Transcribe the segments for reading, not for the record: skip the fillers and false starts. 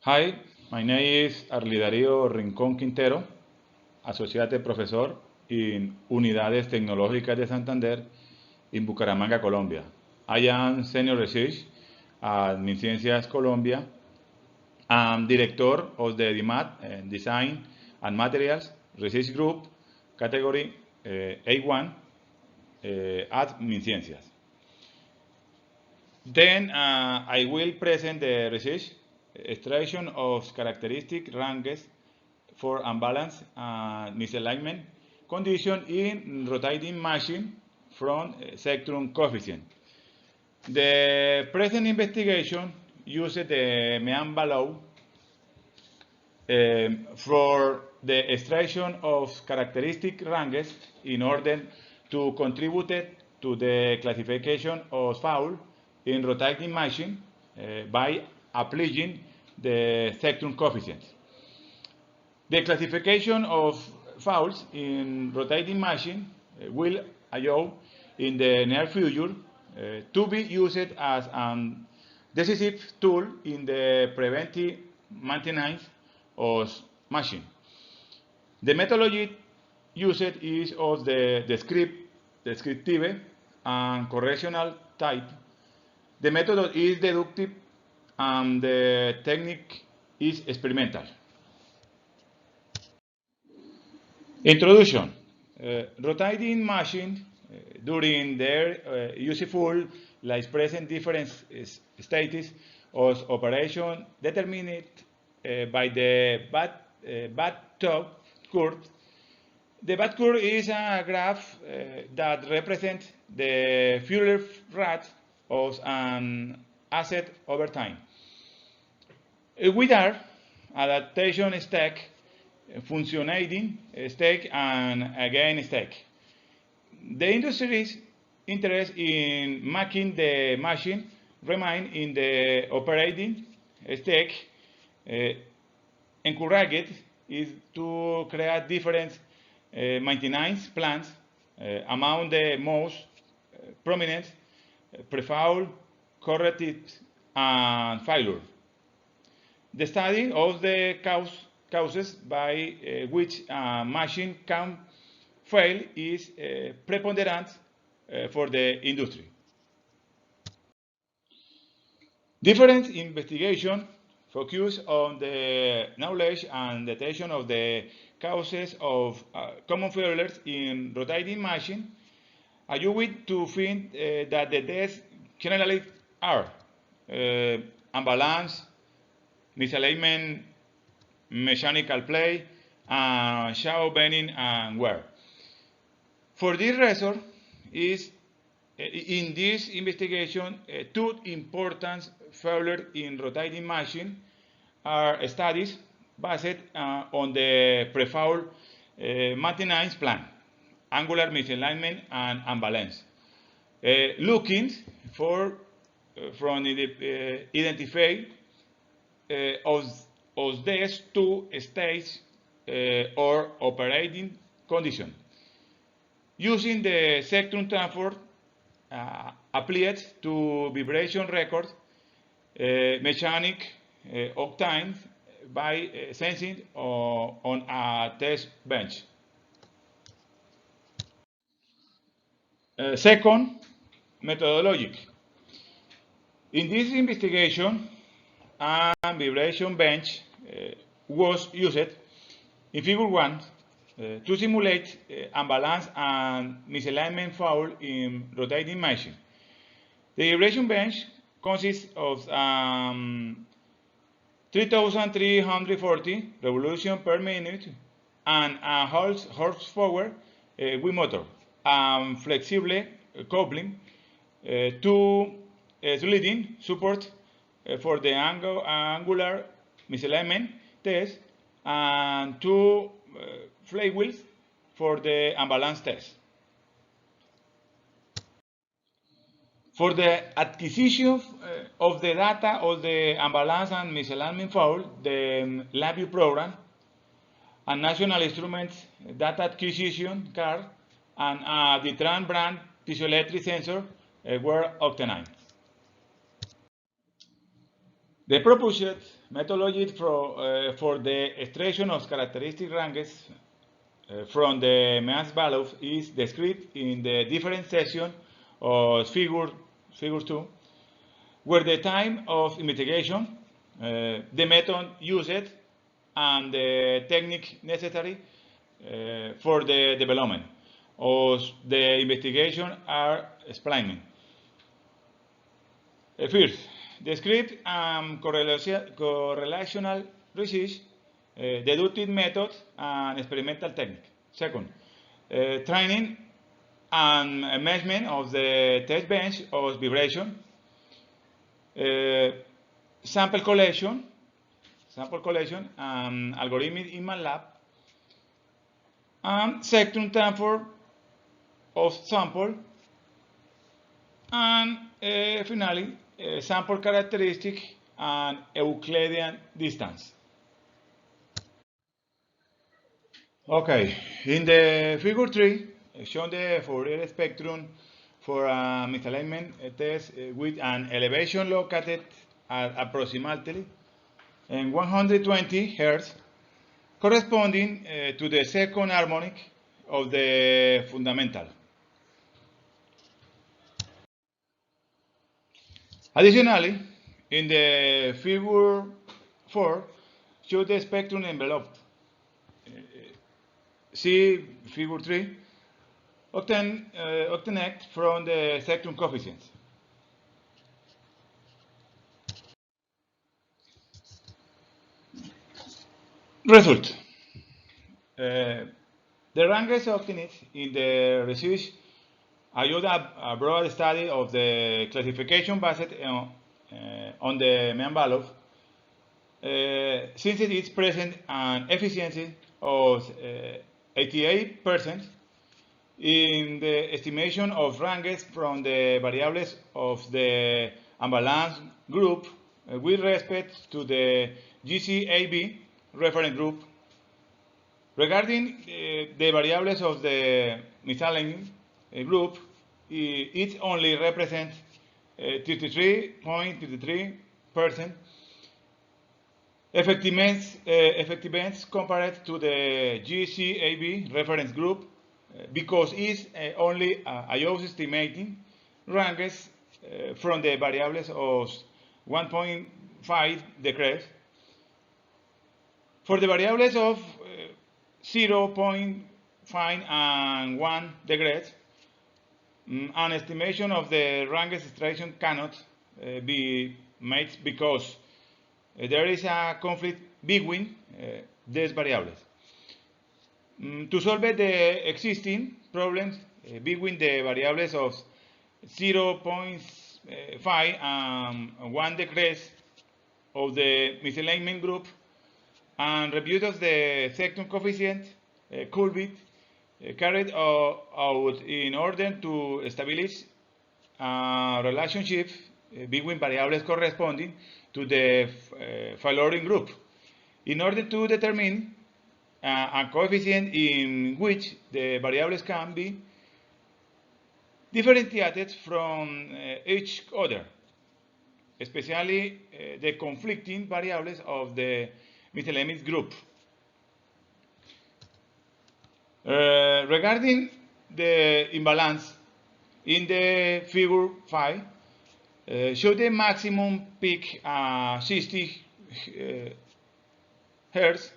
Hi, my name is Arlidario Rincón Quintero, Associate Professor in Unidades Tecnológicas de Santander in Bucaramanga, Colombia. I am Senior Research at MinCiencias Colombia. I'm Director of the DMAT, Design and Materials Research Group, category A1 at MinCiencias. Then I will present the research extraction of characteristic ranges for unbalance and misalignment condition in rotating machine from Cepstrum coefficient. The present investigation uses the Meamba law for the extraction of characteristic ranges in order to contribute to the classification of foul in rotating machine by applying the Cepstrum coefficient. The classification of fouls in rotating machine will allow in the near future to be used as a decisive tool in the preventive maintenance of machine. The methodology used is of the descriptive and correctional type. The method is deductive and the technique is experimental. Introduction. Rotating machines during their useful life present different states of operation determined by the bathtub curve. The bat curve is a graph that represents the fuel rate of an asset over time. With our adaptation stack, functioning stack, and again stack. The industry's interest in making the machine remain in the operating stack encouraged is to create different maintenance plans among the most prominent pre-foul, corrective, and failure. The study of the causes by which a machine can fail is preponderant for the industry. Different investigation focus on the knowledge and detection of the causes of common failures in rotating machine. You will to find that the deaths generally are unbalance, misalignment, mechanical play, and shadow bending and wear. For this reason, in this investigation, two important failures in rotating machine are studies based on the pre-foul maintenance plan, angular misalignment and unbalance, looking for from identify of these two states or operating conditions. Using the Cepstrum transfer applied to vibration record mechanic octane by sensing on a test bench. Second, methodologic. In this investigation, a vibration bench was used in Figure 1 to simulate unbalance and misalignment foul in rotating machine. The vibration bench consists of 3,340 revolutions per minute and a horsepower wheel motor, flexible coupling, two sliding support for the angular misalignment test, and two flywheels for the unbalance test. For the acquisition of the data of the unbalance and misalignment foul, the LabVIEW program, a National Instruments data acquisition card, and a Ditran brand piezoelectric sensor were obtained. The proposed methodology for the extraction of characteristic ranges from the mass values is described in the different section of figure 2, where the time of investigation, the method used, and the technique necessary for the development of the investigation are explained. First, descriptive and correlational research, deductive method, and experimental technique. Second, training and measurement of the test bench of vibration, sample collection, and algorithms in MATLAB, and Cepstrum transfer of sample, and finally, sample characteristic and Euclidean distance. Okay, in the figure 3, shown the Fourier spectrum for a misalignment test with an elevation located at approximately 120 Hz, corresponding to the second harmonic of the fundamental. Additionally, in the figure 4, show the spectrum envelope. See figure 3, obtained from the spectrum coefficients. Result. The ranges obtained in the research allowed a broad study of the classification based on the mean value, since it is present an efficiency of 88% in the estimation of ranges from the variables of the unbalanced group with respect to the GCAB reference group. Regarding the variables of the misalignment group, it only represents 33.33% effectiveness compared to the GCAB reference group, because it only allows estimating ranges from the variables of 1.5 degrees. For the variables of 0.5 and 1 degrees, an estimation of the ranges extraction cannot be made because there is a conflict between these variables. To solve the existing problems between the variables of 0.5 and 1 degrees of the misalignment group, and review of the Cepstrum coefficient could be carried out in order to establish a relationship between variables corresponding to the following group, in order to determine a coefficient in which the variables can be differentiated from each other, especially the conflicting variables of the misalignment group. Regarding the imbalance, in the figure 5, show the maximum peak 60 Hz,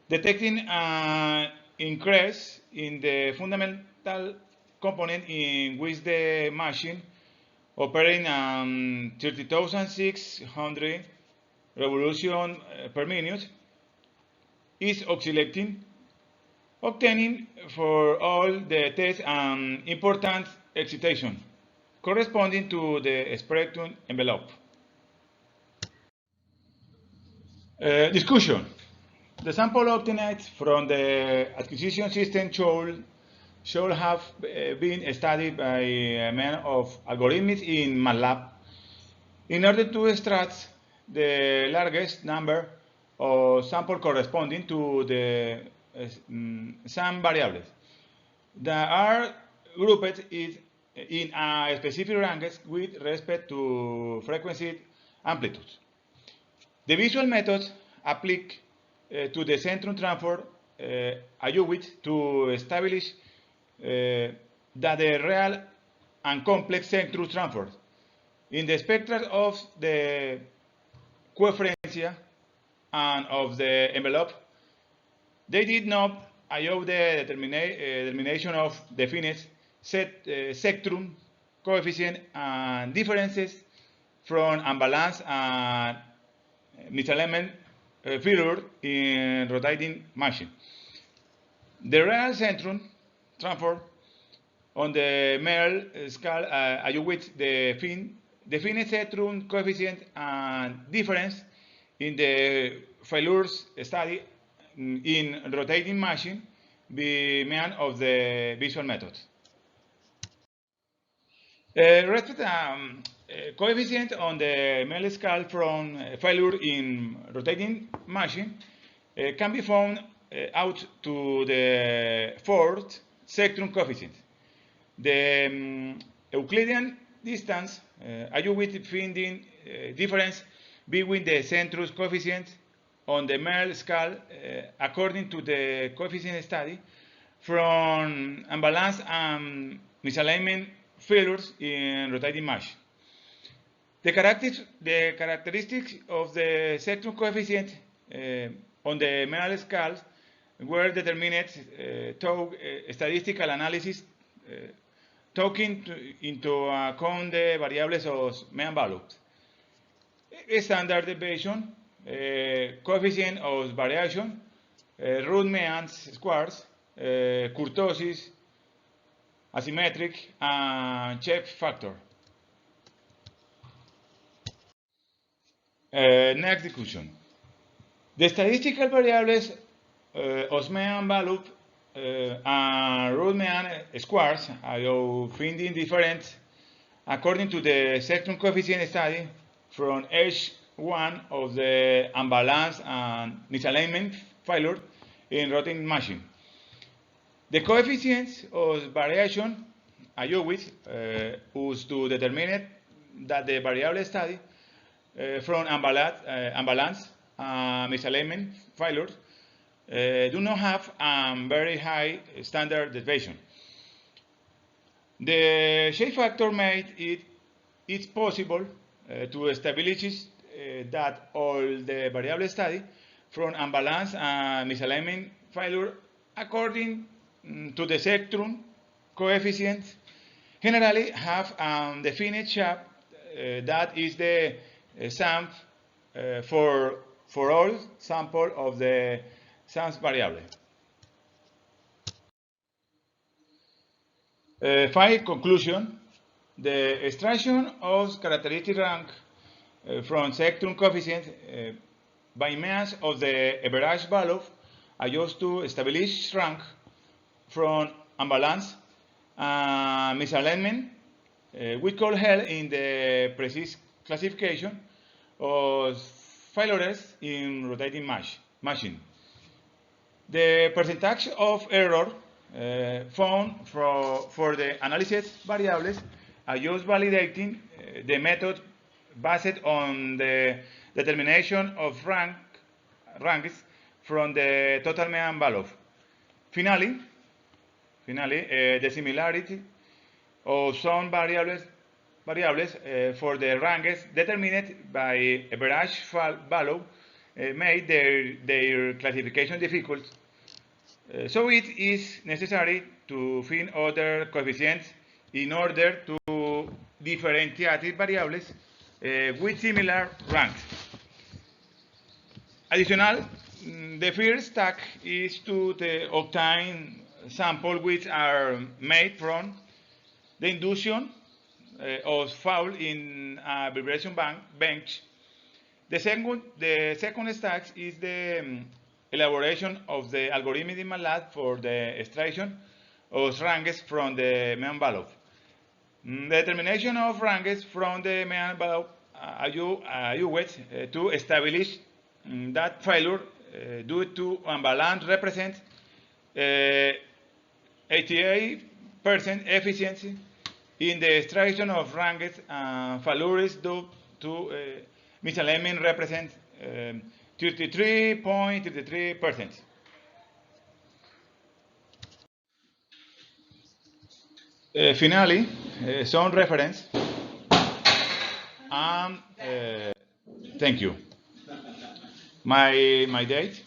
detecting an increase in the fundamental component in which the machine operating 30,600 revolutions per minute is oscillating, obtaining for all the tests an important excitation corresponding to the spectrum envelope. Discussion. The sample obtained from the acquisition system should have been studied by a man of algorithms in MATLAB in order to extract the largest number of samples corresponding to the some variables that are grouped in a specific ranges with respect to frequency amplitudes. The visual methods apply to the Cepstrum transform allowed to establish that the real and complex Cepstrum transform in the spectra of the coefficient and of the envelope, they did not allow the determination of definite Cepstrum coefficient and differences from unbalance and misalignment failure in rotating machine. The real Cepstrum transform on the Merle scale allowed the definite Cepstrum coefficient and difference in the failures study in rotating machine by means of the visual method. Respect coefficient on the Merle scale from failure in rotating machine can be found out to the fourth Cepstrum coefficient. The Euclidean distance allowed finding difference between the Cepstrum coefficient on the Merle scale according to the coefficient study from unbalance and misalignment failures in rotating machine. The characteristics of the Cepstrum coefficient on the Merle scale were determined through statistical analysis taking into account the variables of mean values. Standard deviation, coefficient of variation, root mean squares, kurtosis, asymmetric, and check factor. Next discussion. The statistical variables of mean value and root mean squares allow finding difference according to the Cepstrum coefficient study from each one of the unbalance and misalignment failure in rotating machine. The coefficients of variation allowed us to determine that the variable study from unbalance misalignment failures do not have a very high standard deviation. The shape factor made it possible to establish that all the variable study from unbalance and misalignment failure according to the Cepstrum coefficient generally have a definite shape that is the sum for all sample of the sums variable. Final conclusion: the extraction of characteristic rank from Cepstrum coefficient by means of the average value allows to establish rank from unbalance and misalignment, we call help in the precise classification of failures in rotating machine. The percentage of error found for the analyzed variables allows validating the method based on the determination of ranks from the total mean value. Finally, the similarity of some variables for the ranks determined by average value made their classification difficult. So it is necessary to find other coefficients in order to differentiate variables with similar ranks. Additional, the first step is to obtain samples which are made from the induction of foul in a vibration bench. The second step is the elaboration of the algorithm in MATLAB for the extraction of ranks from the mean value. The determination of ranks from the mean value allows to establish that failure due to unbalance represents 88% efficiency in the extraction of ranks and failures due to misalignment represents 33.33%. Finally, some reference. Thank you. My date